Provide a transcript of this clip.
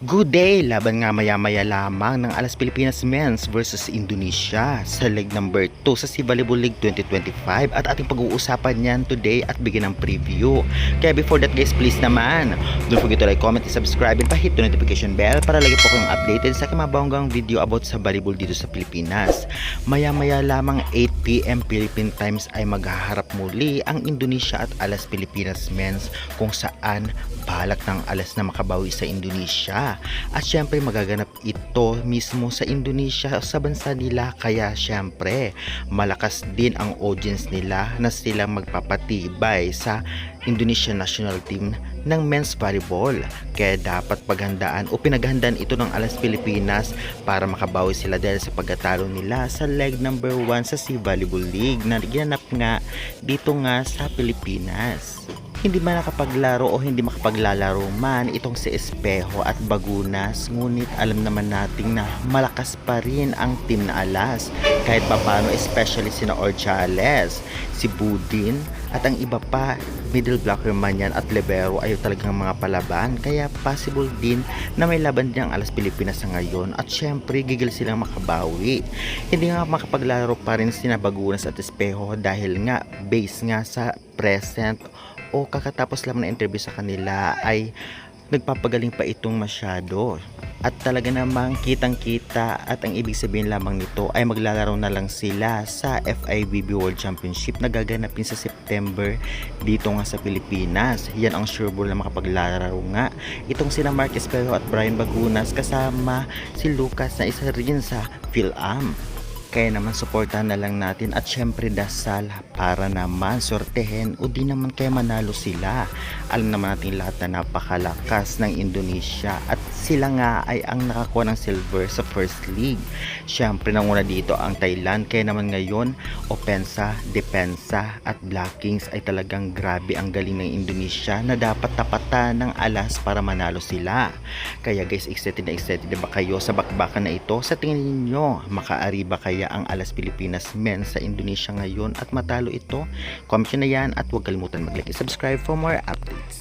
Good day! Laban nga maya-maya lamang ng Alas Pilipinas Men's versus Indonesia sa leg number 2 sa SEA Volleyball League 2025 at ating pag-uusapan yan today at bigyan ng preview. Kaya before that guys, please naman, don't forget to like, comment, and subscribe and pa-hit the notification bell para lagi po kayong updated sa aking mga bonggang video about sa volleyball dito sa Pilipinas. Maya-maya lamang 8 PM Philippine Times ay maghaharap muli ang Indonesia at Alas Pilipinas Men's kung saan balak ng Alas na makabawi sa Indonesia. At syempre magaganap ito mismo sa Indonesia sa bansa nila, kaya syempre malakas din ang audience nila na silang magpapatibay sa Indonesian national team ng men's volleyball. Kaya dapat paghandaan o pinaghandaan ito ng Alas Pilipinas para makabawi sila dahil sa pagkatalo nila sa leg number 1 sa SEA Volleyball League na ginanap nga dito nga sa Pilipinas. Hindi man nakapaglaro o hindi makapaglalaro man itong si Espejo at Bagunas, ngunit alam naman nating na malakas pa rin ang team na Alas kahit papano, especially sina Orchales, si Budin at ang iba pa, middle blocker man yan at libero ay talagang mga palaban, kaya possible din na may laban din ang Alas Pilipinas sa ngayon at syempre gigil silang makabawi. Hindi nga makapaglaro pa rin sina Bagunas at Espejo dahil nga base nga sa present o kakatapos lang na interview sa kanila ay nagpapagaling pa itong masyado at talaga namang kitang kita at ang ibig sabihin lamang nito ay maglalaro na lang sila sa FIVB World Championship na gaganapin sa September dito nga sa Pilipinas. Yan ang sure ball na makapaglalaro nga itong sila Mark Espejo at Brian Bagunas kasama si Lucas na isa rin sa PhilAm. Kaya naman suportahan na lang natin at syempre dasal para naman sortehin o di naman kaya manalo sila. Alam naman natin lahat na napakalakas ng Indonesia at sila nga ay ang nakakuha ng silver sa first league. Syempre nanguna dito ang Thailand, kaya naman ngayon opensa, depensa at blockings ay talagang grabe ang galing ng Indonesia na dapat tapatan ng Alas para manalo sila. Kaya guys, excited na excited ba kayo sa bakbakan na ito? Sa tingin niyo makaari ba kaya ang Alas Pilipinas Men sa Indonesia ngayon at matalo ito? Comment nyo na yan at huwag kalimutan mag-like and subscribe for more updates.